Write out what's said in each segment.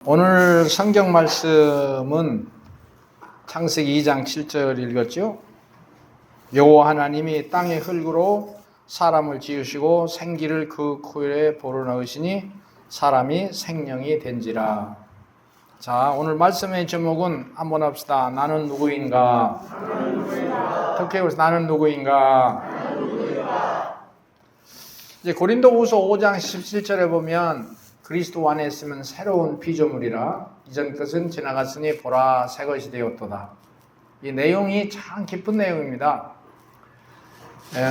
오늘 성경 말씀은 창세기 2장 7절 읽었죠? 여호와 하나님이 땅의 흙으로 사람을 지으시고 생기를 그 코에 불어넣으시니 사람이 생명이 된지라. 자, 오늘 말씀의 제목은 한번 합시다. 나는 누구인가? 특히 나는 누구인가? 이제 고린도후서 5장 17절에 보면 그리스도 안에 있으면 새로운 피조물이라 이전 것은 지나갔으니 보라 새 것이 되었도다. 이 내용이 참 깊은 내용입니다.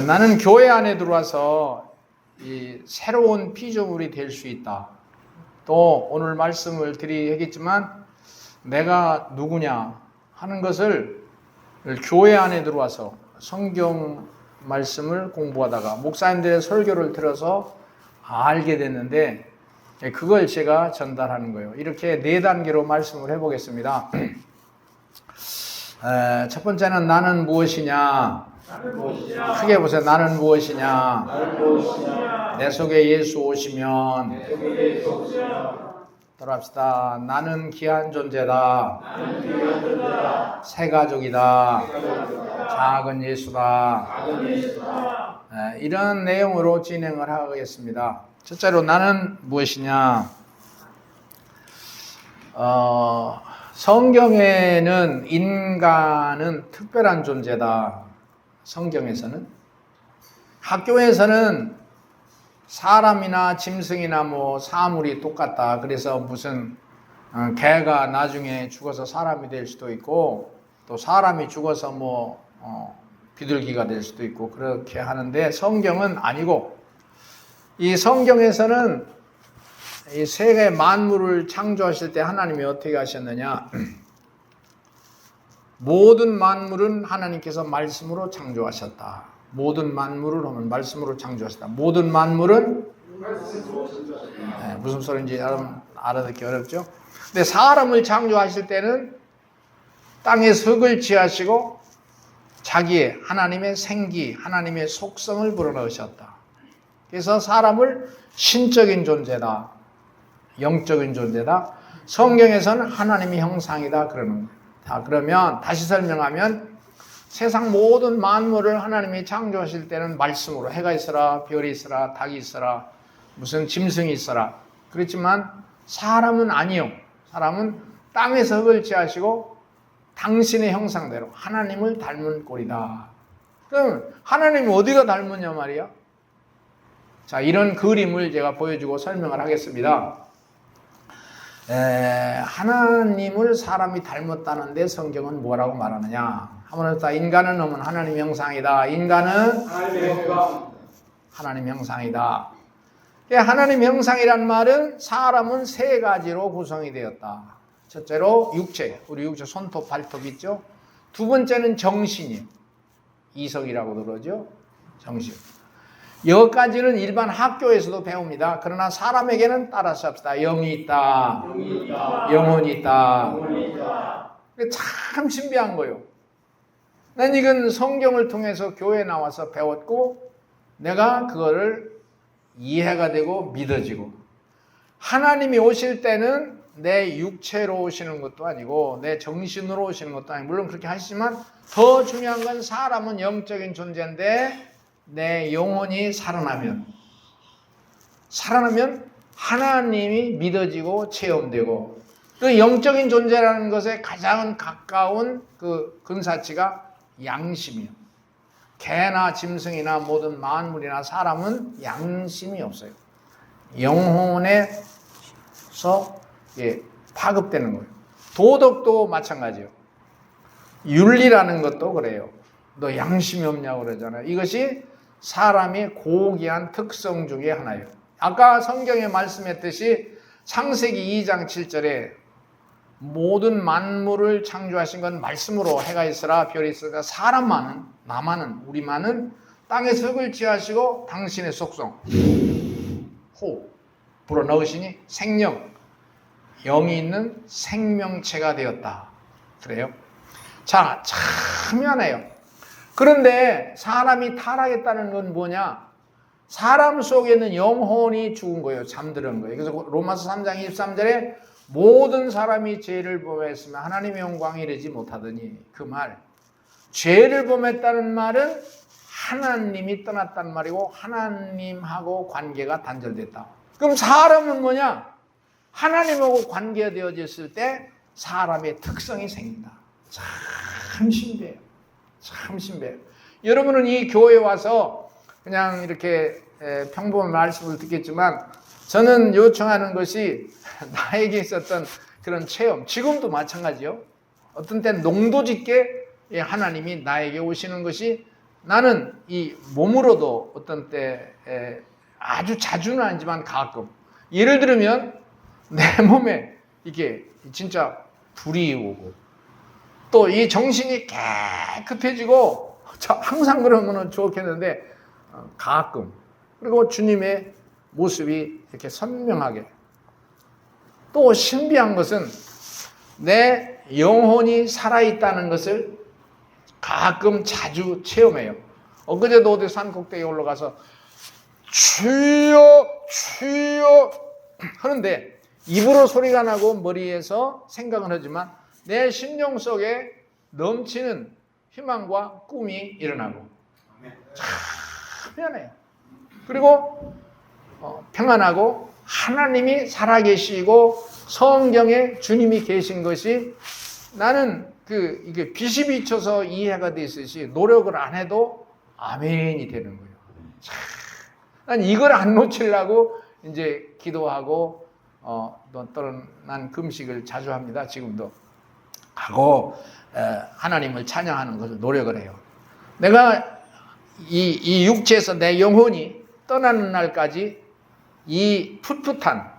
나는 교회 안에 들어와서 이 새로운 피조물이 될 수 있다. 또 오늘 말씀을 드리겠지만 내가 누구냐 하는 것을 교회 안에 들어와서 성경 말씀을 공부하다가 목사님들의 설교를 들어서 알게 됐는데 그걸 제가 전달하는 거예요. 이렇게 네 단계로 말씀을 해보겠습니다. 첫 번째는 나는 무엇이냐? 크게 보세요. 나는 무엇이냐? 내 속에 예수 오시면 돌아갑시다. 나는 귀한 존재다. 새 가족이다. 작은 예수다. 이런 내용으로 진행을 하겠습니다. 첫째로 나는 무엇이냐? 성경에는 인간은 특별한 존재다. 성경에서는. 학교에서는 사람이나 짐승이나 사물이 똑같다. 그래서 무슨 개가 나중에 죽어서 사람이 될 수도 있고 또 사람이 죽어서 비둘기가 될 수도 있고 그렇게 하는데 성경은 아니고 이 성경에서는 이 세계 만물을 창조하실 때 하나님이 어떻게 하셨느냐? 모든 만물은 하나님께서 말씀으로 창조하셨다. 모든 만물을 하면 말씀으로 창조하셨다. 모든 만물은 무슨 소리인지 알아듣기 어렵죠? 근데 사람을 창조하실 때는 땅에 흙을 취하시고 자기의 하나님의 생기, 하나님의 속성을 불어넣으셨다. 그래서 사람을 신적인 존재다. 영적인 존재다. 성경에서는 하나님의 형상이다. 그러는 거예요. 자, 그러면 다시 설명하면 세상 모든 만물을 하나님이 창조하실 때는 말씀으로 해가 있어라, 별이 있어라, 닭이 있어라, 무슨 짐승이 있어라. 그렇지만 사람은 아니요. 사람은 땅에서 흙을 취하시고 당신의 형상대로 하나님을 닮은 꼴이다. 그럼 하나님이 어디가 닮았냐 말이야? 자, 이런 그림을 제가 보여주고 설명을 하겠습니다. 하나님을 사람이 닮았다는데 성경은 뭐라고 말하느냐? 한번 다 인간은 하나님 형상이다. 인간은 하나님 형상이다. 하나님 형상이란 말은 사람은 세 가지로 구성이 되었다. 첫째로 육체, 우리 육체 손톱, 발톱 있죠? 두 번째는 정신이에요. 이성이라고 그러죠? 정신. 여기까지는 일반 학교에서도 배웁니다. 그러나 사람에게는 따라서 합시다. 영이 있다. 영혼이 있다. 참 신비한 거예요. 난 이건 성경을 통해서 교회에 나와서 배웠고 내가 그거를 이해가 되고 믿어지고 하나님이 오실 때는 내 육체로 오시는 것도 아니고 내 정신으로 오시는 것도 아니고 물론 그렇게 하시지만 더 중요한 건 사람은 영적인 존재인데 내 영혼이 살아나면 하나님이 믿어지고 체험되고 그 영적인 존재라는 것에 가장 가까운 그 근사치가 양심이에요. 개나 짐승이나 모든 만물이나 사람은 양심이 없어요. 영혼에서 파급되는 거예요. 도덕도 마찬가지예요. 윤리라는 것도 그래요. 너 양심이 없냐고 그러잖아요. 이것이 사람의 고귀한 특성 중에 하나예요. 아까 성경에 말씀했듯이 창세기 2장 7절에 모든 만물을 창조하신 건 말씀으로 해가 있으라 별이 있으라 사람만은 나만은 우리만은 땅에서 흙을 취하시고 당신의 속성 호 불어넣으시니 생명 영이 있는 생명체가 되었다. 그래요? 자, 참 미안해요. 그런데 사람이 타락했다는 건 뭐냐? 사람 속에는 영혼이 죽은 거예요. 잠드는 거예요. 그래서 로마서 3장 23절에 모든 사람이 죄를 범했으면 하나님의 영광에 이르지 못하더니, 그 말, 죄를 범했다는 말은 하나님이 떠났단 말이고 하나님하고 관계가 단절됐다. 그럼 사람은 뭐냐? 하나님하고 관계가 되어졌을 때 사람의 특성이 생긴다. 참 신비해요. 참 신비해요. 여러분은 이 교회에 와서 그냥 이렇게 평범한 말씀을 듣겠지만, 저는 요청하는 것이 나에게 있었던 그런 체험, 지금도 마찬가지요. 어떤 때는 농도 짙게 하나님이 나에게 오시는 것이, 나는 이 몸으로도 어떤 때 아주 자주는 아니지만 가끔, 예를 들면 내 몸에 이게 진짜 불이 오고, 또 이 정신이 깨끗해지고, 항상 그러면 좋겠는데 가끔, 그리고 주님의 모습이 이렇게 선명하게. 또 신비한 것은 내 영혼이 살아있다는 것을 가끔 자주 체험해요. 엊그제도 어디 산 꼭대기에 올라가서 주여 주여 하는데 입으로 소리가 나고 머리에서 생각은 하지만 내 심령 속에 넘치는 희망과 꿈이 일어나고 참 편해요. 그리고 평안하고 하나님이 살아계시고 성경에 주님이 계신 것이, 나는 이게 빛이 비춰서 이해가 되듯이 노력을 안 해도 아멘이 되는 거예요. 난 이걸 안 놓치려고 이제 기도하고 또는 난 금식을 자주 합니다. 지금도 하고 하나님을 찬양하는 것을 노력을 해요. 내가 이 육체에서 내 영혼이 떠나는 날까지 이 풋풋한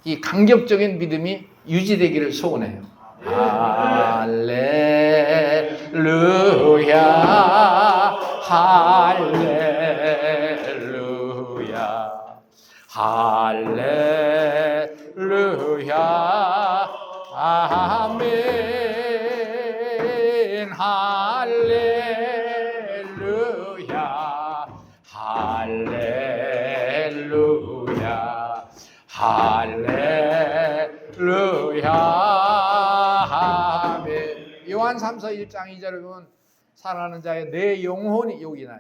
이 감격적인 믿음이 유지되기를 소원해요. 할렐루야 할렐루야 할렐루야 아멘 할렐루야 할렐루야 할렐루야 아멘. 요한 3서 1장 2절을 보면 사랑하는 자의 내 영혼이, 여기나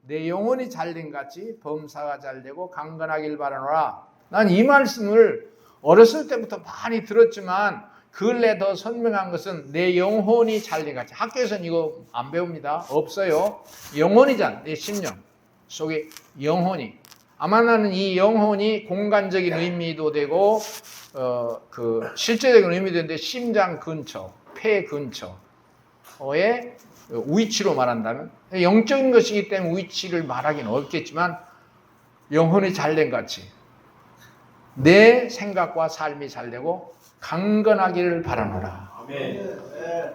내 영혼이 잘된 같이 범사가 잘되고 강건하길 바라노라. 난 이 말씀을 어렸을 때부터 많이 들었지만 근래 더 선명한 것은 내 영혼이 잘된 같이. 학교에서는 이거 안 배웁니다. 없어요. 영혼이잖아. 내 심령 속에 영혼이. 아마 나는 이 영혼이 공간적인 의미도 되고 실제적인 의미도 되는데, 심장 근처, 폐 근처의 위치로 말한다면, 영적인 것이기 때문에 위치를 말하기는 어렵겠지만 영혼이 잘된 같이 내 생각과 삶이 잘되고 강건하기를 바라노라.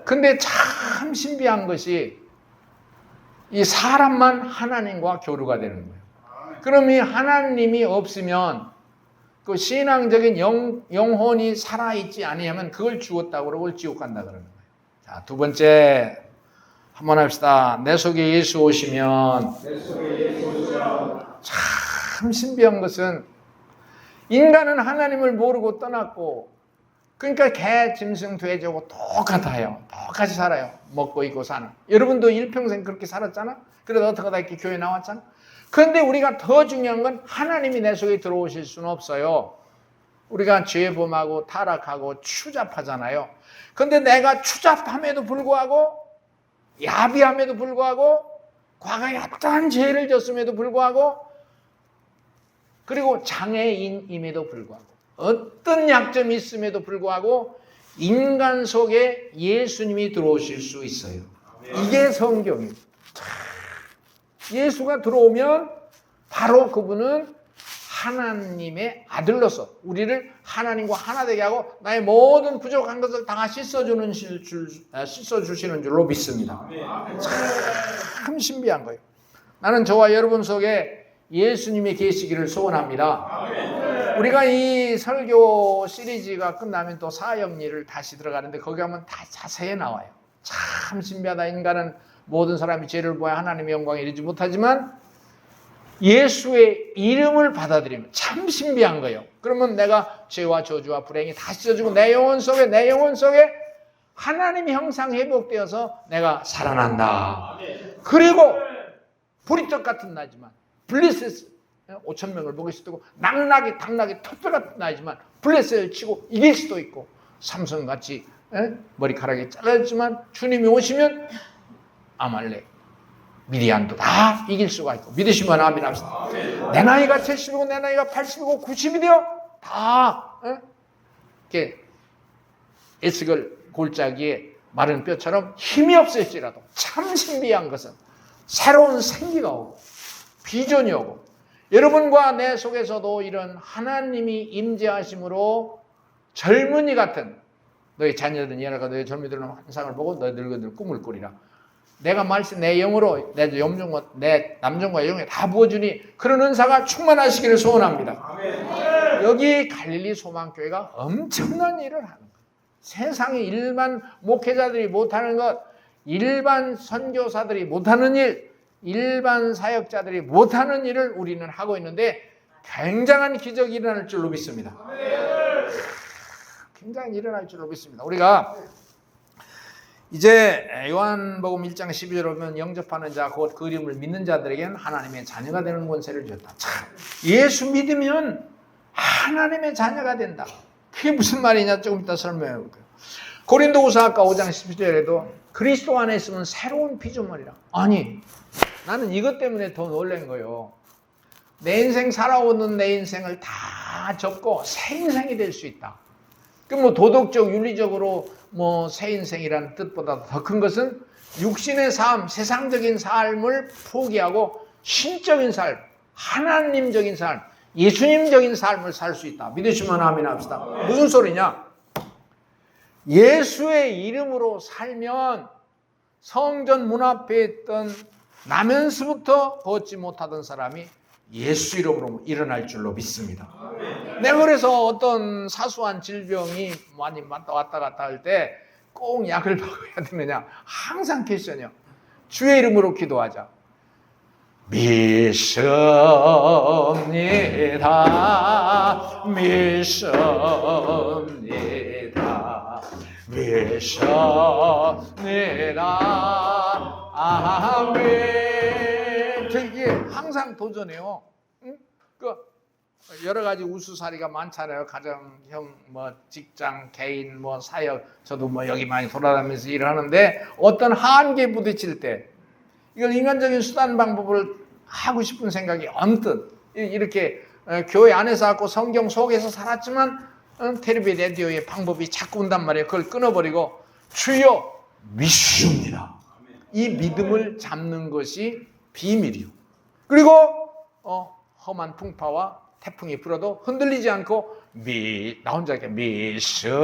근데 참 신비한 것이 이 사람만 하나님과 교류가 되는 거예요. 그럼 이 하나님이 없으면 그 신앙적인 영혼이 살아있지 아니하면 그걸 죽었다고 그러고 지옥 간다 그러는 거예요. 자, 두 번째 한번 합시다. 내 속에 예수 오시면. 참 신비한 것은 인간은 하나님을 모르고 떠났고, 그러니까 개, 짐승, 돼지하고 똑같아요. 똑같이 살아요. 먹고 입고 사는. 여러분도 일평생 그렇게 살았잖아. 그래도 어떡하다 이렇게 교회 나왔잖아. 그런데 우리가 더 중요한 건 하나님이 내 속에 들어오실 수는 없어요. 우리가 죄범하고 타락하고 추잡하잖아요. 그런데 내가 추잡함에도 불구하고, 야비함에도 불구하고, 과거에 어떠한 죄를 졌음에도 불구하고, 그리고 장애인임에도 불구하고, 어떤 약점이 있음에도 불구하고 인간 속에 예수님이 들어오실 수 있어요. 이게 성경이에요. 예수가 들어오면 바로 그분은 하나님의 아들로서 우리를 하나님과 하나 되게 하고 나의 모든 부족한 것을 다 씻어주시는 줄로 믿습니다. 참 신비한 거예요. 나는 저와 여러분 속에 예수님이 계시기를 소원합니다. 우리가 이 설교 시리즈가 끝나면 또 사역일을 다시 들어가는데 거기 가면 다 자세히 나와요. 참 신비하다. 인간은 모든 사람이 죄를 보아 하나님의 영광에 이르지 못하지만 예수의 이름을 받아들이면 참 신비한 거예요. 그러면 내가 죄와 저주와 불행이 다 씻어주고 내 영혼 속에 하나님의 형상 회복되어서 내가 살아난다. 그리고 보리떡 같은 나이지만 블레셋 5천 명을 먹일 수도 있고 낙낙이 당나귀 텃배 같은 나이지만 블레셋을 치고 이길 수도 있고 삼손같이 머리카락이 잘랐지만 주님이 오시면 아말렉 미디안도 다 이길 수가 있고 믿으시면 아멘 합시다. 내 나이가 70이고 내 나이가 80이고 90이 되어 다 이렇게 에스겔 골짜기에 마른 뼈처럼 힘이 없을지라도 참 신비한 것은 새로운 생기가 오고 비전이 오고 여러분과 내 속에서도 이런 하나님이 임재하심으로 젊은이 같은 너희 자녀들은 예나가 너희 젊은이들은 환상을 보고 너희 늙은이들은 꿈을 꾸리라. 내가 말씀 내 영으로 내 염중과 내 남정과 영에 다 부어주니 그런 은사가 충만하시기를 소원합니다. 아멘. 여기 갈릴리 소망교회가 엄청난 일을 하는 거예요. 세상에 일반 목회자들이 못하는 것, 일반 선교사들이 못하는 일, 일반 사역자들이 못하는 일을 우리는 하고 있는데 굉장한 기적이 일어날 줄로 믿습니다. 굉장히 일어날 줄로 믿습니다. 우리가 이제 요한복음 1장 12절에 보면 영접하는 자 곧 그 이름을 믿는 자들에게는 하나님의 자녀가 되는 권세를 줬다. 참, 예수 믿으면 하나님의 자녀가 된다. 그게 무슨 말이냐 조금 이따 설명해 볼게요. 고린도후서 아까 5장 12절에도 그리스도 안에 있으면 새로운 피조물이라. 아니 나는 이것 때문에 더 놀란 거예요. 내 인생 살아오는 내 인생을 다 접고 새 인생이 될 수 있다. 그 뭐 도덕적 윤리적으로 뭐 새 인생이라는 뜻보다 더 큰 것은 육신의 삶, 세상적인 삶을 포기하고 신적인 삶, 하나님적인 삶, 예수님적인 삶을 살 수 있다. 믿으시면 아멘 합시다. 무슨 소리냐? 예수의 이름으로 살면 성전 문 앞에 있던 나면서부터 걷지 못하던 사람이 예수 이름으로 일어날 줄로 믿습니다. 내가 그래서 어떤 사소한 질병이 많이 왔다 갔다 할 때 꼭 약을 먹어야 되느냐 항상 퀘스천이요. 주의 이름으로 기도하자. 믿습니다. 믿습니다. 믿습니다. 아멘. 이게 항상 도전해요. 응? 여러 가지 우수사리가 많잖아요. 가정형, 뭐 직장, 개인, 뭐 사역. 저도 뭐 여기 많이 돌아다니면서 일을 하는데 어떤 한계에 부딪힐 때 이걸 인간적인 수단 방법을 하고 싶은 생각이 언뜻 이렇게 교회 안에서 하고 성경 속에서 살았지만 텔레비 라디오의 방법이 자꾸 온단 말이에요. 그걸 끊어버리고 주여 믿습니다. 이 믿음을 잡는 것이 비밀이요. 그리고 험한 풍파와 태풍이 불어도 흔들리지 않고 나 혼자 이렇게 믿습니다.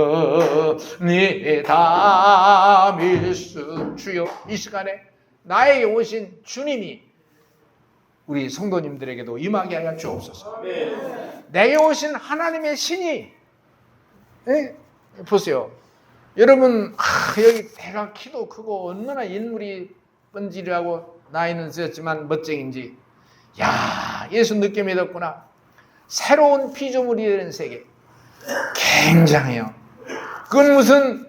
주여 이 시간에 나에게 오신 주님이 우리 성도님들에게도 임하게 하여 주옵소서. 내게 오신 하나님의 신이 보세요. 여러분 여기 배가 키도 크고 얼마나 인물이 번지르하고 나이는 쓰였지만 멋쟁인지 야 예수 늦게 믿었구나. 새로운 피조물이 되는 세계 굉장해요. 그건 무슨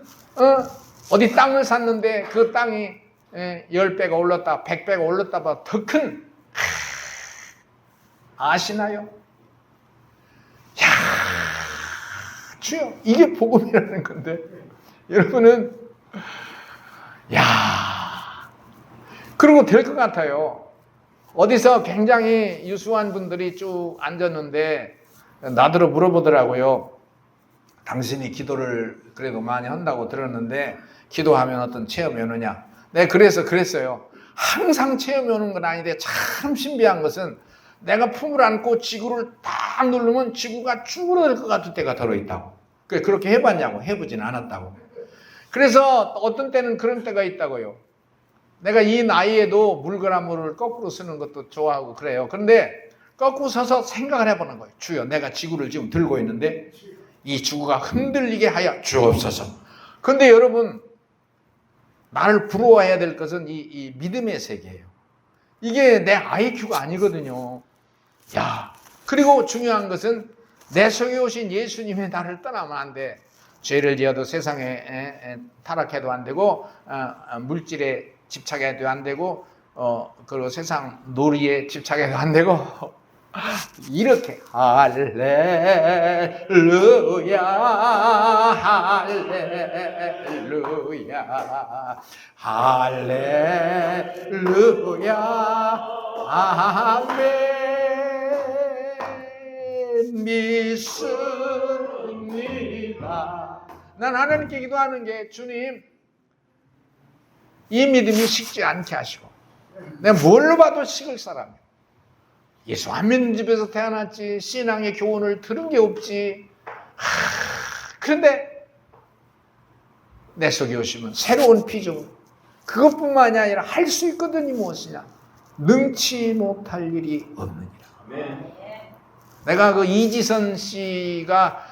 어디 땅을 샀는데 그 땅이 10배가 올랐다 100배가 올랐다 더 큰 아시나요? 야 주여 이게 복음이라는 건데 여러분은 야 그러고 될 것 같아요. 어디서 굉장히 유수한 분들이 쭉 앉았는데 나더러 물어보더라고요. 당신이 기도를 그래도 많이 한다고 들었는데 기도하면 어떤 체험이 오느냐. 네, 그랬어요. 항상 체험이 오는 건 아닌데 참 신비한 것은 내가 품을 안고 지구를 딱 누르면 지구가 쭈그러들 것 같을 때가 들어있다고. 그렇게 해봤냐고. 해보지는 않았다고. 그래서 어떤 때는 그런 때가 있다고요. 내가 이 나이에도 물그라물을 거꾸로 쓰는 것도 좋아하고 그래요. 그런데 거꾸로 서서 생각을 해보는 거예요. 주여 내가 지구를 지금 들고 있는데 이 지구가 흔들리게 하여 주옵소서. 그런데 여러분 나를 부러워해야 될 것은 이 믿음의 세계예요. 이게 내 IQ가 아니거든요. 야 그리고 중요한 것은 내 속에 오신 예수님의 나를 떠나면 안 돼. 죄를 지어도 세상에 타락해도 안 되고 물질에 집착해도 안 되고 그리고 세상 놀이에 집착해도 안 되고 이렇게 할렐루야 할렐루야 할렐루야 아멘 믿습니다. 난 하나님께 기도하는 게 주님 이 믿음이 식지 않게 하시고 내가 뭘로 봐도 식을 사람이야. 예수 안 믿는 집에서 태어났지 신앙의 교훈을 들은 게 없지. 그런데 내 속에 오시면 새로운 피조물 그것뿐만이 아니라 할 수 있거든요. 무엇이냐 능치 못할 일이 없느니라. 내가 그 이지선 씨가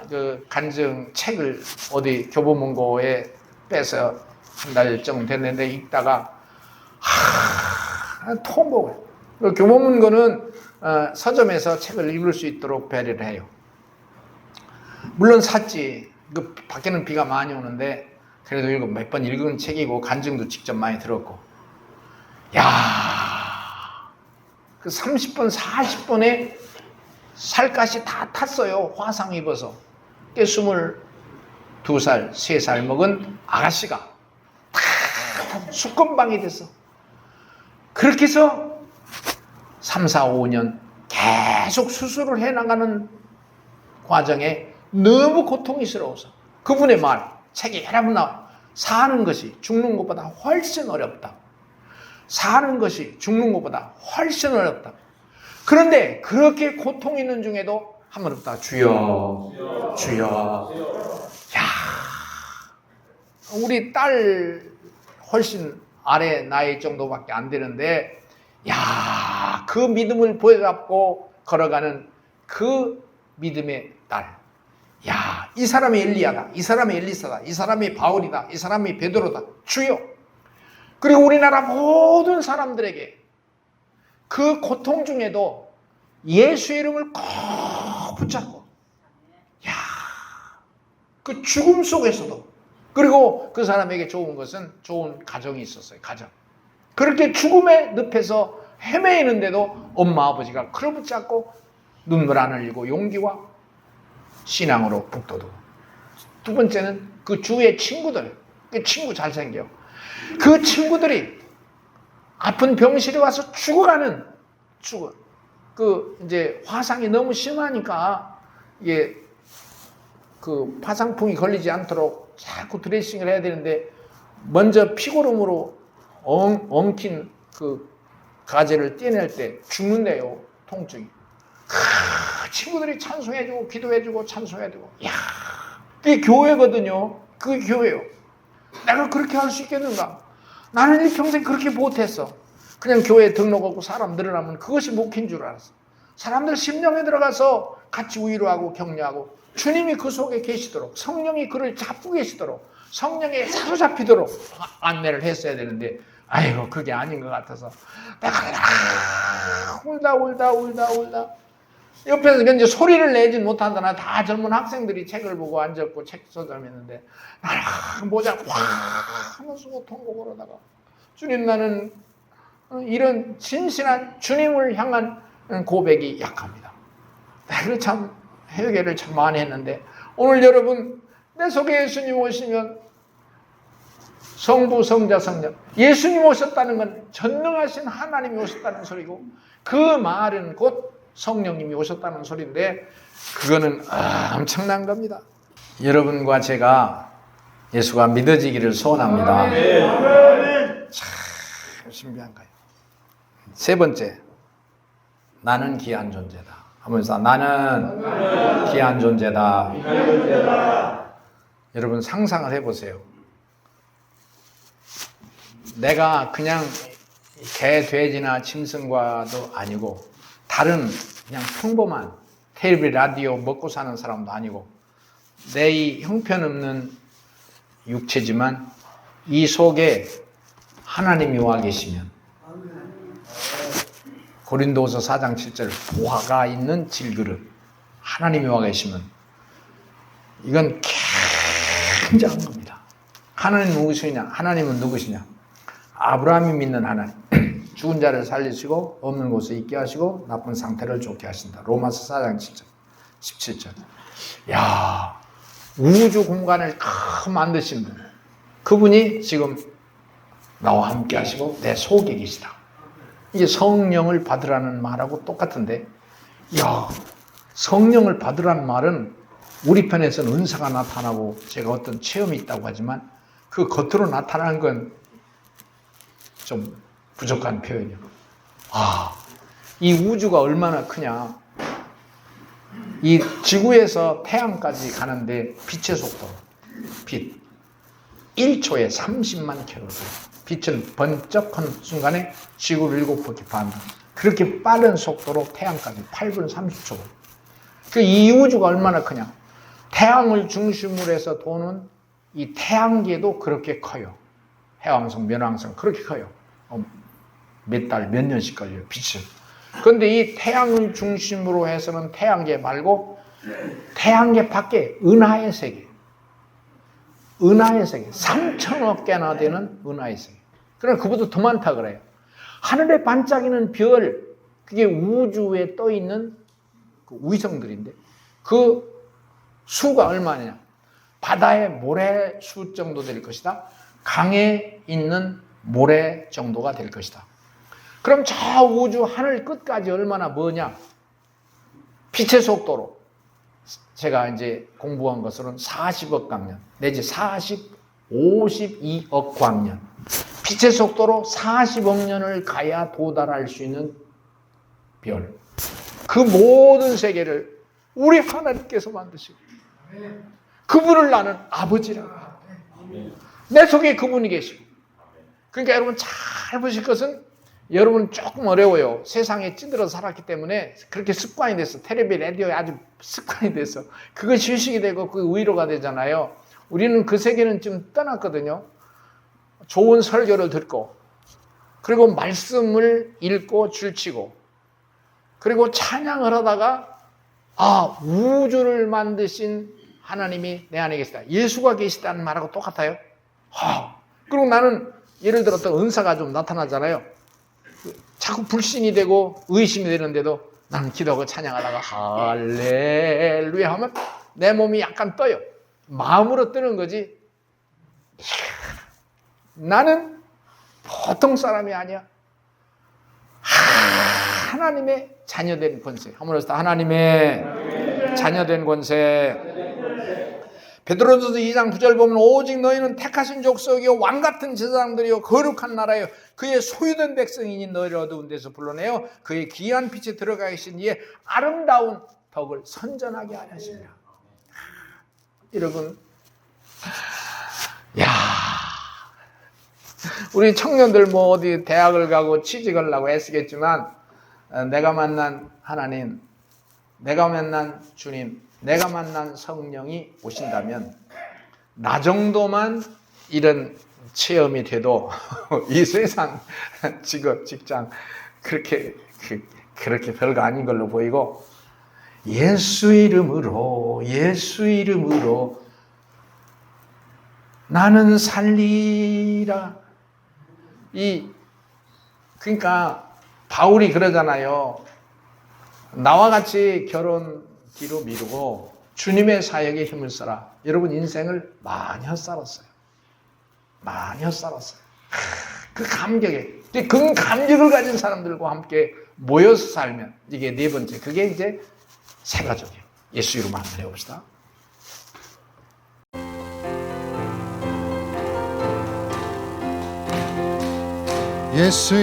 그 간증 책을 어디 교보문고에 빼서 한 달 정도 됐는데 읽다가 통곡을. 교보문고는 서점에서 책을 읽을 수 있도록 배려를 해요. 물론 샀지. 그 밖에는 비가 많이 오는데 그래도 몇 번 읽은 책이고 간증도 직접 많이 들었고. 야, 그 30분, 40분에 살갗이 다 탔어요. 화상 입어서. 22살, 3살 먹은 아가씨가 다 수건방이 됐어. 그렇게 해서 3, 4, 5년 계속 수술을 해나가는 과정에 너무 고통스러워서 그분의 말, 책에 여러 번 나와요. 사는 것이 죽는 것보다 훨씬 어렵다. 사는 것이 죽는 것보다 훨씬 어렵다. 그런데 그렇게 고통 있는 중에도 한 번 없다. 주여, 주여. 야, 우리 딸 훨씬 아래 나이 정도밖에 안 되는데, 야, 그 믿음을 보여잡고 걸어가는 그 믿음의 딸. 야, 이 사람이 엘리야다. 이 사람이 엘리사다. 이 사람이 바울이다. 이 사람이 베드로다. 주여. 그리고 우리나라 모든 사람들에게 그 고통 중에도 예수 이름을 꼭 붙잡고, 야, 그 죽음 속에서도, 그리고 그 사람에게 좋은 것은 좋은 가정이 있었어요. 가정. 그렇게 죽음의 늪에서 헤매이는데도 엄마 아버지가 그를 붙잡고 눈물 안 흘리고 용기와 신앙으로 북돋우고. 두 번째는 그 주위의 친구들. 그 친구 잘생겨. 그 친구들이 아픈 병실에 와서 죽어가는 이제 화상이 너무 심하니까 이게 그 화상풍이 걸리지 않도록 자꾸 드레싱을 해야 되는데 먼저 피고름으로 엉킨 그 가재를 떼낼 때 죽는데요. 통증이. 친구들이 찬송해주고 기도해주고 찬송해주고. 이야, 그게 교회거든요. 그게 교회요. 내가 그렇게 할 수 있겠는가? 나는 일평생 그렇게 못했어. 그냥 교회에 등록하고 사람 늘어나면 그것이 목회인 줄 알았어. 사람들 심령에 들어가서 같이 위로하고 격려하고 주님이 그 속에 계시도록, 성령이 그를 잡고 계시도록, 성령에 사로잡히도록 안내를 했어야 되는데, 아이고 그게 아닌 것 같아서 내가 울다 옆에서 이제 소리를 내진 못한다. 다 젊은 학생들이 책을 보고 앉았고 책 서점했는데 나랑 모자 확 하면서 통곡을 하다가, 주님, 나는 이런 진실한 주님을 향한 고백이 약합니다. 내가 참 회개를 참 많이 했는데, 오늘 여러분 내 속에 예수님 오시면 성부, 성자, 성령, 예수님 오셨다는 건 전능하신 하나님이 오셨다는 소리고, 그 말은 곧 성령님이 오셨다는 소리인데, 그거는 엄청난 겁니다. 여러분과 제가 예수가 믿어지기를 소원합니다. 참 신비한 거예요. 세 번째, 나는 귀한 존재다. 하면서 나는 귀한 존재다. 여러분 상상을 해보세요. 내가 그냥 개, 돼지나 짐승과도 아니고 다른 그냥 평범한 텔레비전, 라디오 먹고 사는 사람도 아니고 내 이 형편없는 육체지만 이 속에 하나님이 와 계시면 고린도서 4장 7절 보화가 있는 질그릇 하나님이 와 계시면 이건 굉장한 겁니다. 하나님 누구시냐? 하나님은 누구시냐? 아브라함이 믿는 하나님. 죽은 자를 살리시고 없는 곳에 있게 하시고 나쁜 상태를 좋게 하신다. 로마서 4장 7절 17절. 야, 우주 공간을 큰 만드신 분. 그분이 지금 나와 함께 하시고 내 속에 계시다. 이게 성령을 받으라는 말하고 똑같은데, 야, 성령을 받으라는 말은 우리 편에서는 은사가 나타나고 제가 어떤 체험이 있다고 하지만 그 겉으로 나타나는 건 좀 부족한 표현이에요. 아, 이 우주가 얼마나 크냐. 이 지구에서 태양까지 가는데 빛의 속도, 빛 1초에 30만 킬로미터. 빛은 번쩍한 순간에 지구를 7바퀴 반다. 그렇게 빠른 속도로 태양까지 8분 30초. 이 우주가 얼마나 크냐. 태양을 중심으로 해서 도는 이 태양계도 그렇게 커요. 해왕성, 면왕성 그렇게 커요. 몇 달, 몇 년씩 걸려요, 빛은. 그런데 이 태양을 중심으로 해서는 태양계 말고 태양계 밖에 은하의 세계, 은하의 세계, 3천억 개나 되는 은하의 세계. 그러나 그보다 더 많다 그래요. 하늘에 반짝이는 별, 그게 우주에 떠 있는 그 위성들인데 그 수가 얼마냐? 바다의 모래 수 정도 될 것이다. 강에 있는 모래 정도가 될 것이다. 그럼 저 우주 하늘 끝까지 얼마나 뭐냐? 빛의 속도로 제가 이제 공부한 것으로는 40억 광년 내지 52억 광년, 빛의 속도로 40억 년을 가야 도달할 수 있는 별, 그 모든 세계를 우리 하나님께서 만드시고 그분을 나는 아버지라고 합니다. 내 속에 그분이 계시고. 그러니까 여러분 잘 보실 것은, 여러분 조금 어려워요. 세상에 찌들어 살았기 때문에 그렇게 습관이 됐어. 텔레비, 라디오에 아주 습관이 됐어. 그거 휴식이 되고 그 위로가 되잖아요. 우리는 그 세계는 좀 떠났거든요. 좋은 설교를 듣고, 그리고 말씀을 읽고 줄치고, 그리고 찬양을 하다가 아, 우주를 만드신 하나님이 내 안에 계시다. 예수가 계시다는 말하고 똑같아요. 그리고 나는 예를 들어 어떤 은사가 좀 나타나잖아요. 자꾸 불신이 되고 의심이 되는데도 나는 기도하고 찬양하다가 할렐루야 하면 내 몸이 약간 떠요. 마음으로 뜨는 거지. 나는 보통 사람이 아니야. 하나님의 자녀된 권세. 한번 더 하나님의 자녀된 권세. 베드로전서 2장 9절 보면 오직 너희는 택하신 족속이요 왕같은 제사장들이요 거룩한 나라요 그의 소유된 백성이니 너희를 어두운 데서 불러내어 그의 귀한 빛에 들어가 계신 이의 아름다운 덕을 선전하게 하시니라. 여러분, 야, 우리 청년들 뭐 어디 대학을 가고 취직을 하고 애쓰겠지만 내가 만난 하나님, 내가 만난 주님, 내가 만난 성령이 오신다면 나 정도만 이런 체험이 돼도 이 세상 직업, 직장 그렇게 별거 아닌 걸로 보이고, 예수 이름으로 나는 살리라. 그러니까 바울이 그러잖아요. 나와 같이 결혼 뒤로 미루고 주님의 사역에 힘을 써라. 여러분 인생을 많이 헛살았어요. 많이 헛살았어요. 그 감격에, 그 감격을 가진 사람들과 함께 모여서 살면 이게 네 번째, 그게 이제 새 가족이에요. 예수 이름으로 한번 해봅시다. 예수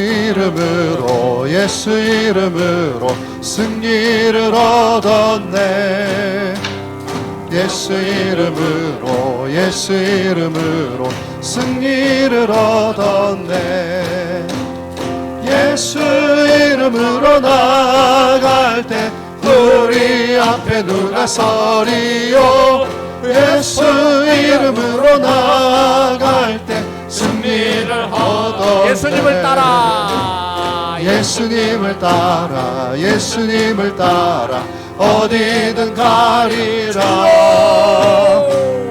이름으로 승리를 얻었네. 예수 이름으로 승리를 얻었네. 예수 이름으로 나아갈 때 우리 앞에 누가 서리요. 예수 이름으로 나아갈 때 승리를 얻었네. 예수님을 따라 예수님을 따라 예수님을 따라 어디든 가리라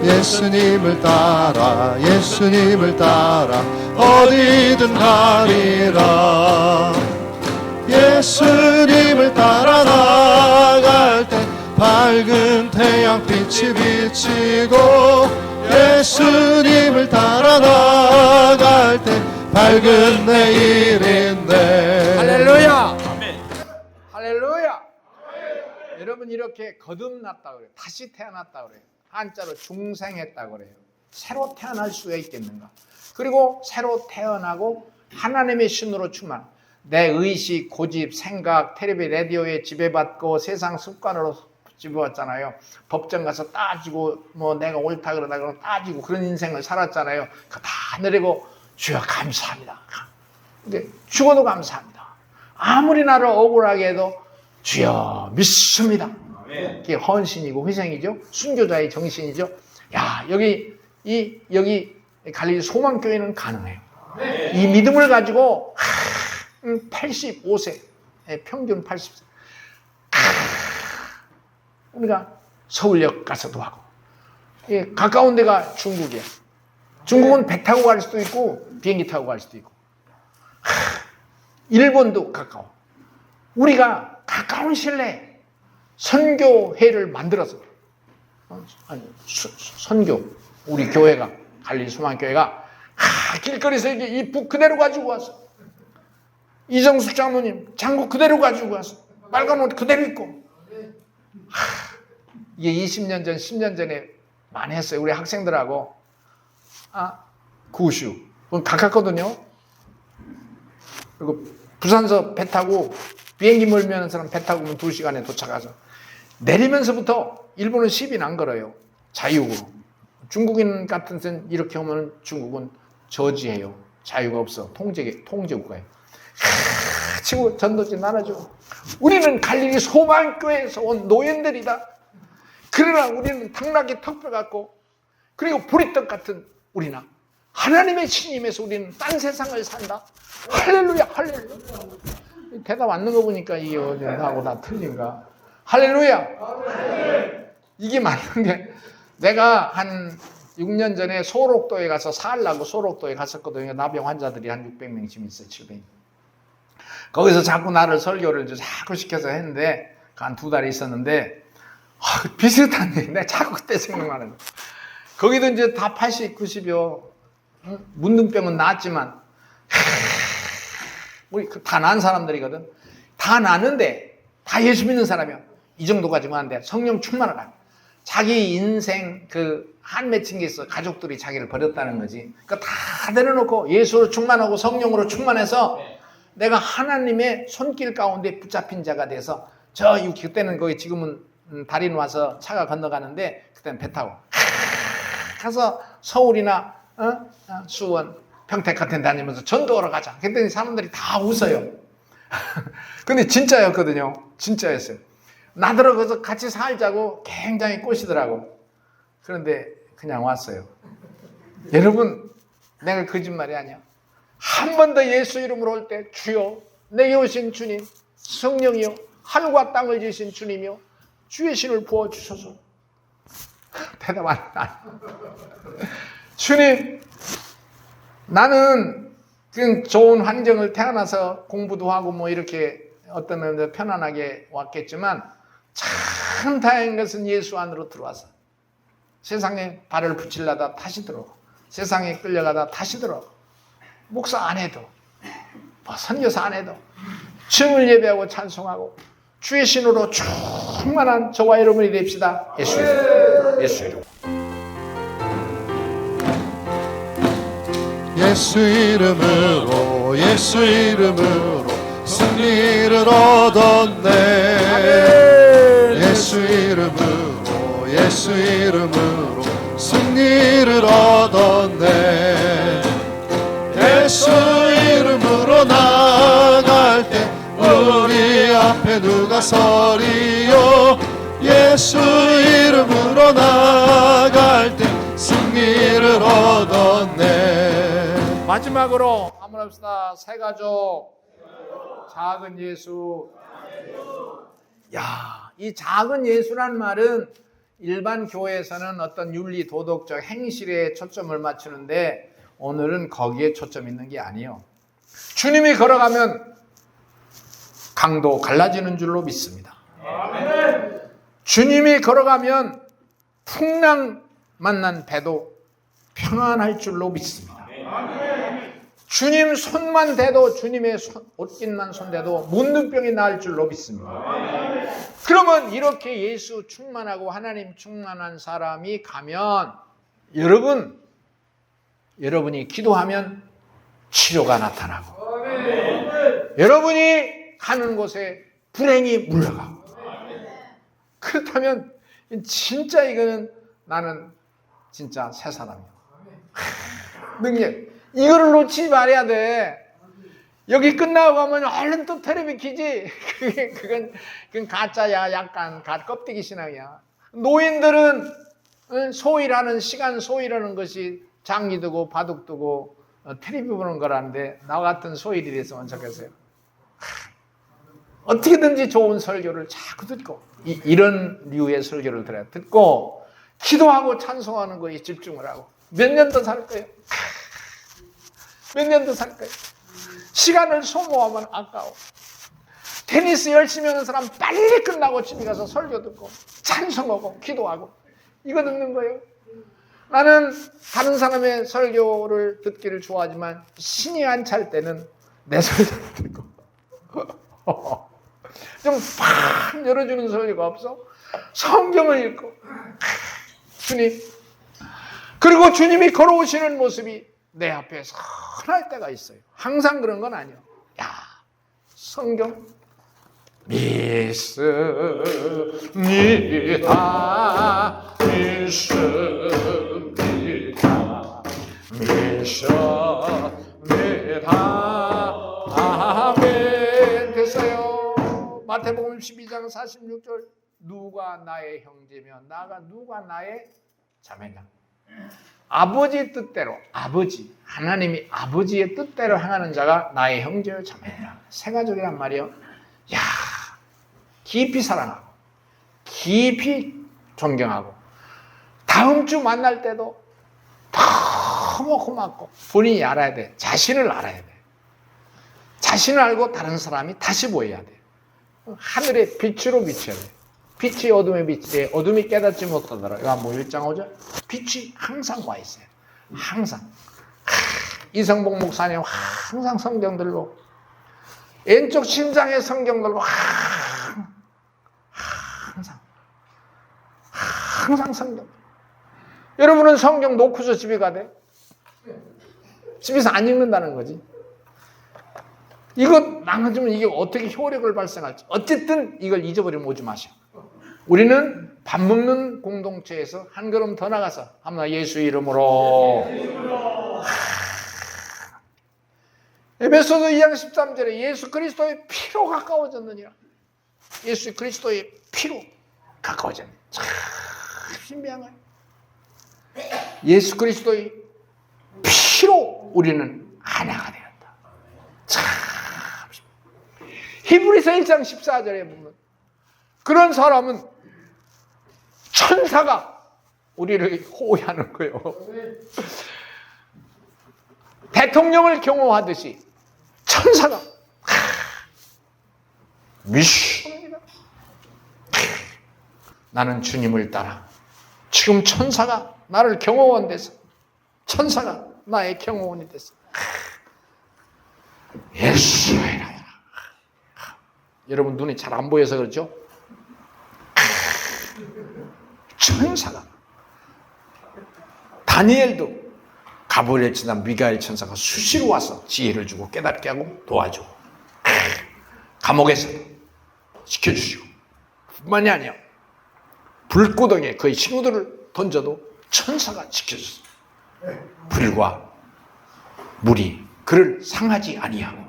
예수님을 따라 예수님을 따라 어디든 가리라 예수님을 따라 나갈 때 밝은 태양빛이 비치고 예수님을 따라 나갈 때 밝은 내일인데 할렐루야. 할렐루야. 여러분 이렇게 거듭났다 그래요. 다시 태어났다 그래요. 한자로 중생했다 그래요. 새로 태어날 수가 있겠는가? 그리고 새로 태어나고 하나님의 신으로 충만. 내 의식, 고집, 생각, 텔레비, 라디오에 지배받고 세상 습관으로 집어왔잖아요. 법정 가서 따지고 뭐 내가 옳다 그러다 그러면 따지고 그런 인생을 살았잖아요. 그거 다 내리고 주여 감사합니다. 근데 죽어도 감사합니다. 아무리 나를 억울하게 해도 주여 믿습니다. 이게 헌신이고 희생이죠. 순교자의 정신이죠. 야 여기 갈릴리 소망교회는 가능해요. 이 믿음을 가지고 85세 평균 80세 우리가 서울역 가서도 하고 가까운 데가 중국이야. 중국은 배 타고 갈 수도 있고 비행기 타고 갈 수도 있고 일본도 가까워. 우리가 가까운 시일에 선교회를 만들어서 선교 우리 교회가 갈릴리 소망교회가 길거리에서 이 북 그대로 가지고 왔어. 이정숙 장로님 장구 그대로 가지고 왔어. 빨간 옷 그대로 입고 이게 20년 전 10년 전에 많이 했어요. 우리 학생들하고 구슈 가깝거든요. 그리고 부산서 배 타고 비행기 몰면 사람 배 타고 오면 2시간에 도착해서 내리면서부터 일본은 시비는 안 걸어요. 자유고 중국인 같은 데는 이렇게 오면 중국은 저지해요. 자유가 없어. 통제국가예요. 치고 전도지 나눠주고 우리는 갈릴리 소망교회에서 온 노인들이다. 그러나 우리는 당나귀 턱뼈 같고 그리고 보리떡 같은 우리나 하나님의 신임에서 우리는 딴 세상을 산다. 할렐루야 할렐루야. 대답 안 넣은 거 보니까 이게 나하고 다 틀린가. 할렐루야. 이게 맞는 게 내가 한 6년 전에 소록도에 가서 살라고 소록도에 갔었거든요. 나병 환자들이 한 600명쯤 있어요. 700명. 거기서 자꾸 나를 설교를 자꾸 시켜서 했는데 한 2달 있었는데 비슷한데 내가 자꾸 그때 생각나는 거. 거기도 이제 다 80, 90여 문둥병은 나았지만 우리 다 나은 사람들이거든. 다 나는데 다 예수 믿는 사람이야. 이 정도까지만 하는데 성령 충만을 하고 자기 인생 한 맺힌 게 있어. 가족들이 자기를 버렸다는 거지. 그러니까 다 내려놓고 예수로 충만하고 성령으로 충만해서 내가 하나님의 손길 가운데 붙잡힌 자가 돼서 그때는 거기 지금은 달인 와서 차가 건너가는데 그때는 배 타고 가서 서울이나 수원, 평택 같은 데 다니면서 전도하러 가자. 그랬더니 사람들이 다 웃어요. 근데 진짜였거든요. 진짜였어요. 나더러 거기서 같이 살자고 굉장히 꼬시더라고. 그런데 그냥 왔어요. 여러분 내가 거짓말이 아니야. 한 번 더 예수 이름으로 올 때 주여 내게 오신 주님 성령이여 하늘과 땅을 지으신 주님이여 주의 신을 부어주소서. 대답 안 해. 주님 나는 그냥 좋은 환경을 태어나서 공부도 하고 뭐 이렇게 어떤 데 편안하게 왔겠지만 참 다행인 것은 예수 안으로 들어와서 세상에 발을 붙이려다 다시 들어오고 세상에 끌려가다 다시 들어오고 목사 안 해도 뭐 선교사 안 해도 주님을 예배하고 찬송하고 주의 신으로 충만한 저와 여러분이 됩시다. 예수 이름. 예수 이름. 예수 이름으로 예수 이름으로 승리를 얻었네. 예수 이름으로 예수 이름으로 승리를 얻었네. 예수 이름으로 나갈 때 우리 앞에 누가 서리요. 예수 이름으로 나갈 때 승리를 얻었네. 마지막으로 한번 합시다. 새 가족 작은 예수. 야, 이 작은 예수란 말은 일반 교회에서는 어떤 윤리 도덕적 행실에 초점을 맞추는데 오늘은 거기에 초점 있는 게 아니에요. 주님이 걸어가면 강도 갈라지는 줄로 믿습니다. 주님이 걸어가면 풍랑 만난 배도 평안할 줄로 믿습니다. 주님 손만 대도, 주님의 옷깃만 손대도 문둥병이 나을 줄로 믿습니다. 그러면 이렇게 예수 충만하고 하나님 충만한 사람이 가면 여러분이 기도하면 치료가 나타나고 여러분이 가는 곳에 불행이 물러가고 그렇다면 진짜 이거는 나는 진짜 새 사람이야. 능력. 이거를 놓치지 말아야 돼. 여기 끝나고 가면 얼른 또 텔레비 키지. 그건 가짜야. 약간 껍데기 신앙이야. 노인들은 소일하는 시간 소일하는 것이 장기 두고 바둑 두고 텔레비 보는 거라는데 나 같은 소일이 됐으면 좋겠어요. 어떻게든지 좋은 설교를 자꾸 듣고 이런 류의 설교를 들어야 듣고 기도하고 찬송하는 거에 집중을 하고 몇 년 더 살 거예요. 몇 년 더 살 거예요. 시간을 소모하면 아까워. 테니스 열심히 하는 사람 빨리 끝나고 집에 가서 설교 듣고 찬송하고 기도하고 이거 듣는 거예요. 나는 다른 사람의 설교를 듣기를 좋아하지만 신이 안 찰 때는 내 설교를 듣고 좀 팍 열어주는 설교가 없어? 성경을 읽고 주님 그리고 주님이 걸어오시는 모습이 내 앞에 선할 때가 있어요. 항상 그런 건 아니에요. 야, 성경 믿습니다. 아멘. 됐어요. 마태복음 12장 46절 누가 나의 형제며 나가 누가 나의 자매냐. 아버지 뜻대로 하나님이 아버지의 뜻대로 행하는 자가 나의 형제요 자매냐. 세 가족이란 말이에요. 야, 깊이 사랑하고 깊이 존경하고 다음 주 만날 때도 너무 고맙고 본인이 알아야 돼. 자신을 알아야 돼. 자신을 알고 다른 사람이 다시 보여야 돼. 하늘의 빛으로 비춰야 돼. 빛이 어둠에 비치되 어둠이 깨닫지 못하더라. 요한복음 1장 5절. 빛이 항상 와 있어요. 항상. 이성복 목사님 항상 성경 들고 왼쪽 심장에 성경 들고 항상 성경. 여러분은 성경 놓고서 집에 가대? 집에서 안 읽는다는 거지. 이거 나눠주면 이게 어떻게 효력을 발생할지. 어쨌든 이걸 잊어버리면 오지 마셔. 우리는 밥 먹는 공동체에서 한 걸음 더 나가서 한번 예수 이름으로. 에베소서 2장 13절에 예수 그리스도의 피로 가까워졌느니라. 예수 그리스도의 피로 가까워졌느니라. 참 신비한 거예요. 예수 그리스도의 피로 우리는 하나가 되었다. 참 히브리서 1장 14절에 보면 그런 사람은 천사가 우리를 호위하는 거예요. 대통령을 경호하듯이 천사가 미션입니다. 나는 주님을 따라 지금 천사가 나를 경호원 돼서 천사가 나의 경호원이 됐어. 예수이라. 여러분 눈이 잘 안 보여서 그렇죠? 천사가 다니엘도 가브리엘 천사, 미가엘 천사가 수시로 와서 지혜를 주고 깨닫게 하고 도와주고 감옥에서 지켜주시고 뿐만이 아니야 불구덩이에 그의 친구들을 던져도 천사가 지켜줬어. 불과 물이 그를 상하지 아니하고.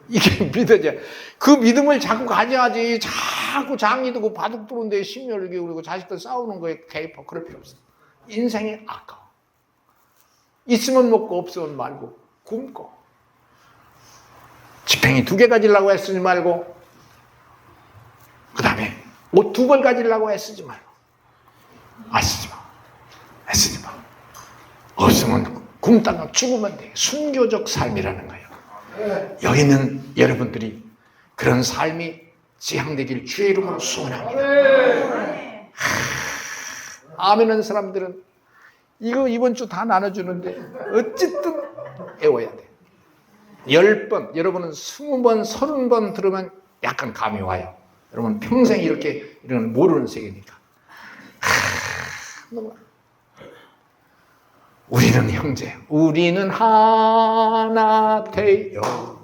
이게 믿어져. 그 믿음을 자꾸 가져야지. 자꾸 장이 두고 바둑 두는 데에 심혈을 기울이고 자식들 싸우는 거에 개입하고 그럴 필요 없어. 인생이 아까워. 있으면 먹고 없으면 말고 굶고 지팽이 2개 가지려고 애쓰지 말고, 그 다음에 옷 2벌 가지려고 애쓰지 말고, 애쓰지 마. 애쓰지 마. 없으면 굶다가 죽으면 돼. 순교적 삶이라는 거예요. 여기 있는 여러분들이 그런 삶이 지향되길 주의 이름으로 소원합니다. 아멘한 사람들은 이거 이번 주 다 나눠주는데 어쨌든 외워야 돼. 10번, 여러분은 20번, 30번 들으면 약간 감이 와요. 여러분 평생 이렇게 이런 모르는 세계니까. 우리는 형제, 우리는 하나 되어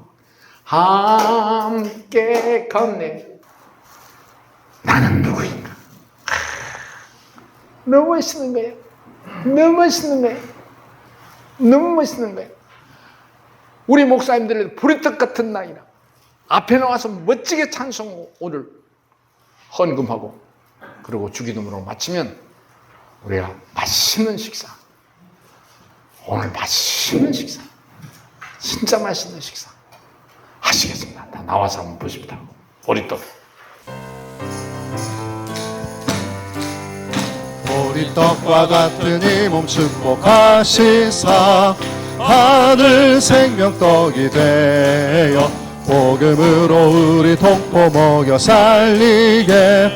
함께 걷네. 나는 누구인가? 너무 멋있는 거예요. 너무 멋있는 거예요. 너무 멋있는 거예요. 우리 목사님들 보리떡 같은 나이라 앞에 나와서 멋지게 찬송하고 오늘 헌금하고 그리고 주기도문으로 마치면 우리가 맛있는 식사, 오늘 맛있는 식사, 진짜 맛있는 식사 하시겠습니다. 다 나와서 한번 보십시다. 보리떡. 보리떡과 같은 이 몸 축복하시사 하늘 생명떡이 되어 복음으로 우리 동포 먹여 살리게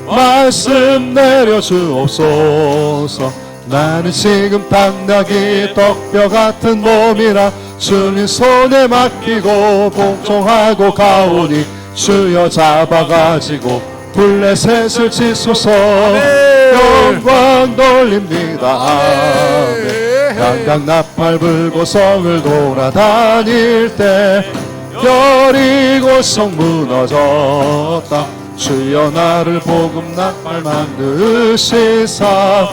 말씀 내려 주옵소서. 나는 지금 당나귀 떡뼈 같은 몸이라 주님 손에 맡기고 복종하고 가오니 주여 잡아가지고 블레셋을 치소서. 영광 돌립니다. 아멘. 양강 나팔 불고 성을 돌아다닐 때 여리고 성 무너졌다. 주여 나를 복음 나팔 만드시사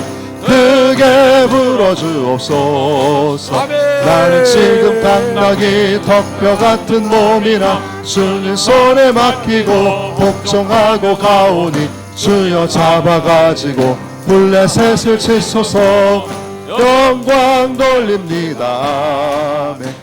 크게 불어주옵소서. 나는 지금 당나귀 턱뼈 같은 몸이라 주님 손에 맡기고 복종하고 가오니 주여 잡아가지고 블레셋을 치소서. 영광 돌립니다. 아멘.